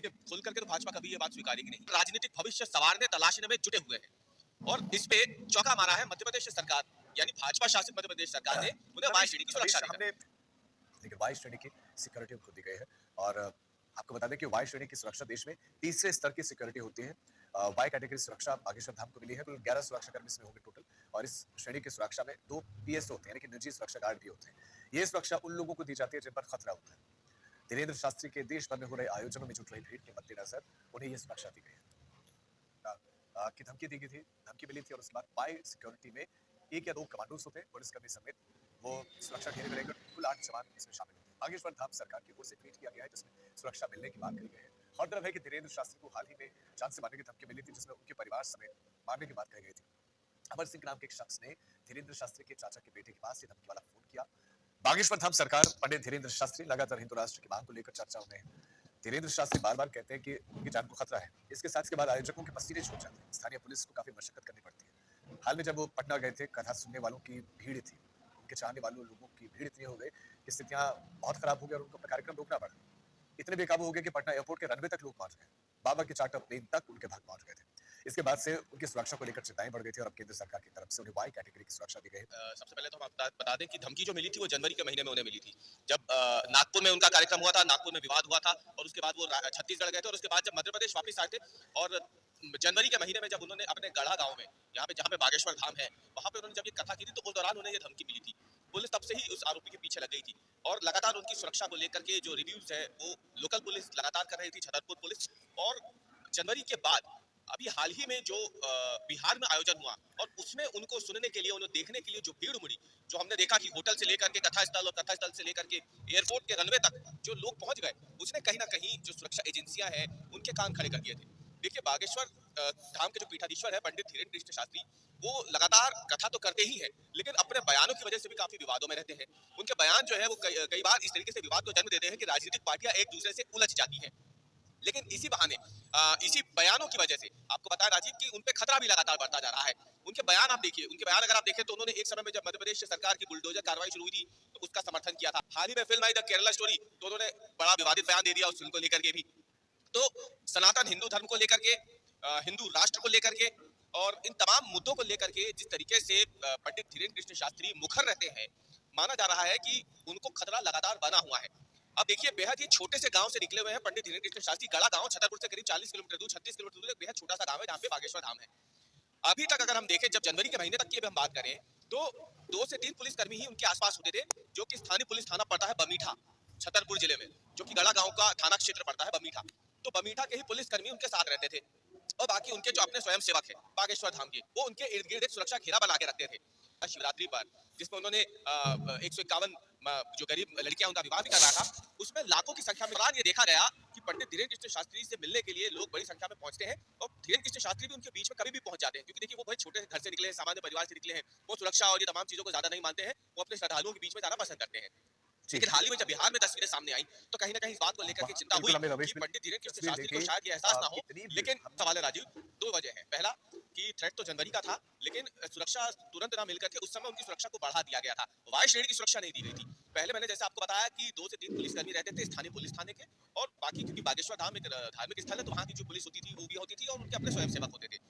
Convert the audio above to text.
देखिए खुल करके तो भाजपा कभी ये बात स्वीकारेगी नहीं। राजनीतिक भविष्य संवारने तलाशने में जुटे हुए हैं और इस पे चौका मारा है मध्य प्रदेश सरकार, यानी भाजपा शासित मध्य प्रदेश सरकार ने उन्हें वाई श्रेणी की सुरक्षा दी है। देखिए वाई श्रेणी की सिक्योरिटी उनको दी गई है और आपको बता दें कि वाई श्रेणी की सुरक्षा देश में तीसरे स्तर की सिक्योरिटी होती है। वाई कैटेगरी सुरक्षा बागेश्वर धाम को मिली है। कुल 11 सुरक्षाकर्मी इसमें होंगे टोटल और इस श्रेणी की सुरक्षा में 2 पीएसओ होते हैं, यानी कि निजी सुरक्षा गार्ड भी होते हैं। ये सुरक्षा उन लोगों को दी जाती है जिन पर खतरा होता है। धीरेन्द्र शास्त्री के देश भर में हो रहे आयोजनों में जुट रही भीड़ के मद्देनजर उन्हें यह सुरक्षा दी गई है। की धमकी दी गई थी, धमकी मिली थी और उसके बाद वाई सिक्योरिटी में 1 या 2 कमांडोज होते हैं, पुलिसकर्मी समेत वो सुरक्षा घेरे में रहकर कुल 8 जवान इसमें शामिल होते हैं। बागेश्वर धाम सरकार की ओर से ट्वीट किया गया है जिसमें सुरक्षा मिलने की बात कही गई है। गौरतलब है कि धीरेन्द्र शास्त्री को हाल ही में जान से मारने की धमकी मिली थी जिसमें उनके परिवार समेत मारने की बात कही गई थी। अमर सिंह नाम के एक शख्स ने धीरेन्द्र शास्त्री के चाचा के बेटे के पास ये धमकी वाला फोन किया। बागेश्वर धाम सरकार पंडित धीरेन्द्र शास्त्री लगातार हिंदू राष्ट्र की मांग को लेकर चर्चाओं में है। धीरेन्द्र शास्त्री बार बार कहते हैं कि उनकी जान को खतरा है। इसके साथ के बाद आयोजकों के पसीने छूट जाते हैं। स्थानीय पुलिस को काफी मशक्कत करनी पड़ती है। हाल में जब वो पटना गए थे, कथा सुनने वालों की भीड़ थी, उनके चाहने वालों लोगों की भीड़ इतनी हो गई कि स्थितियां बहुत खराब हो गई और उनको अपना कार्यक्रम रोकना पड़ा। इतने बेकाबू हो गए कि पटना एयरपोर्ट के रनवे तक लोग पहुंच गए। बाबा के चार्टर प्लेन तक उनके भाग पहुंच गए थे। इसके बाद से उनकी सुरक्षा को लेकर चिंताएं बढ़ गई थी और अब केंद्र सरकार की तरफ से उन्हें वाई कैटेगरी की सुरक्षा दी गई है। सबसे पहले तो हम बता दें कि धमकी जो मिली थी वो जनवरी के महीने में उन्हें मिली थी, जब नागपुर में उनका कार्यक्रम हुआ था, नागपुर में विवाद हुआ था और उसके बाद वो छत्तीसगढ़ गए थे और उसके बाद जब मध्य प्रदेश वापस आए थे और जनवरी के महीने में जब उन्होंने अपने गढ़ा गांव में, यहाँ पे जहाँ पे बागेश्वर धाम है, वहां पे उन्होंने जब ये कथा की थी तो उस दौरान उन्हें ये धमकी मिली थी। पुलिस तब से ही उस आरोपी के पीछे लग गई थी और लगातार उनकी सुरक्षा को लेकर के जो रिव्यूज है वो लोकल पुलिस लगातार कर रही थी, छतरपुर पुलिस। और जनवरी के बाद अभी हाल ही में जो बिहार में आयोजन हुआ और उसमें उनको सुनने के लिए, उन्हें देखने के लिए जो भीड़ उमड़ी, जो हमने देखा कि होटल से लेकर के कथा स्थल और कथा स्थल से लेकर के एयरपोर्ट के रनवे तक जो लोग पहुंच गए, उसने कहीं ना कहीं जो सुरक्षा एजेंसियां हैं उनके कान खड़े कर दिए थे। देखिए बागेश्वर धाम के जो पीठाधीश्वर है पंडित धीरेन्द्र कृष्ण शास्त्री, वो लगातार कथा तो करते ही है लेकिन अपने बयानों की वजह से भी काफी विवादों में रहते हैं। उनके बयान जो है वो कई बार इस तरीके से विवाद को जन्म देते हैं कि राजनीतिक पार्टियां एक दूसरे से उलझ जाती हैं। लेकिन इसी बहाने इसी बयानों की वजह से आपको बताया राजीव कि उनपे खतरा भी लगातार बढ़ता जा रहा है। उनके बयान आप देखिए, उनके बयान अगर आप देखें तो उन्होंने एक समय में जब मध्य प्रदेश सरकार की बुलडोजर कार्रवाई शुरू हुई थी तो उसका समर्थन किया था। हाल ही में film I the Kerala story तो उन्होंने बड़ा विवादित बयान दे दिया उस फिल्म को लेकर के भी। तो सनातन हिंदू धर्म को लेकर के, हिंदू राष्ट्र को लेकर के और इन तमाम मुद्दों को लेकर के जिस तरीके से पंडित धीरेन्द्र कृष्ण शास्त्री मुखर रहते हैं, माना जा रहा है कि उनको खतरा लगातार बना हुआ है। अब देखिए बेहद ही छोटे से गांव से निकले हुए हैं पंडित धीरेन्द्र कृष्ण शास्त्री। गढ़ा गांव छतरपुर से करीब 40 किलोमीटर दूर, 36 किलोमीटर दूर, एक बेहद छोटा सा गांव है जहाँ पे बागेश्वर धाम है। अभी तक अगर हम देखें, जब जनवरी के महीने तक की हम बात करें तो 2 से 3 पुलिसकर्मी ही उनके आसपास होते थे, जो कि स्थानीय पुलिस थाना पड़ता है बमीठा, छतरपुर जिले में, जो कि गढ़ा गांव का थाना क्षेत्र पड़ता है बमीठा। तो बमीठा के ही पुलिसकर्मी उनके साथ रहते थे और बाकी उनके जो अपने स्वयं सेवक है बागेश्वर धाम के, वो उनके इर्द गिर्द एक सुरक्षा घेरा बना के रखते थे। शिवरात्रि पर जिसमें उन्होंने 151 जो गरीब लड़कियां उनका विवाह भी कर रहा था, उसमें लाखों की संख्या में ये देखा गया कि पंडित धीरेन्द्र कृष्ण शास्त्री से मिलने के लिए लोग बड़ी संख्या में पहुंचते हैं और धीरेन्द्र कृष्ण शास्त्री भी उनके बीच में कभी भी पहुंच जाते हैं, क्योंकि देखिए वो बहुत छोटे घर से निकले हैं, सामान्य परिवार से निकले हैं, वो सुरक्षा और ये तमाम चीजों को ज्यादा नहीं मानते हैं, वो अपने श्रद्धालुओं के बीच में जाना पसंद करते हैं। लेकिन हाल ही में जब बिहार में तस्वीरें सामने आई तो कहीं ना कहीं इस बात को लेकर के चिंता हुई कि पंडित धीरेन्द्र कृष्ण शास्त्री को शायद ये एहसास ना हो। लेकिन सवाल है राजीव, 2 वजह है। पहला कि थ्रेट तो जनवरी का था लेकिन सुरक्षा तुरंत ना मिलकर के उस समय उनकी सुरक्षा को बढ़ा दिया गया था, वाई श्रेणी की सुरक्षा नहीं दी गई थी। पहले मैंने जैसे आपको बताया कि 2 से 3 पुलिसकर्मी रहते थे स्थानीय पुलिस थाने के, और बाकी क्योंकि बागेश्वर धाम एक धार्मिक स्थल है तो वहाँ की जो पुलिस होती थी वो भी होती थी और उनके अपने स्वयंसेवक होते थे।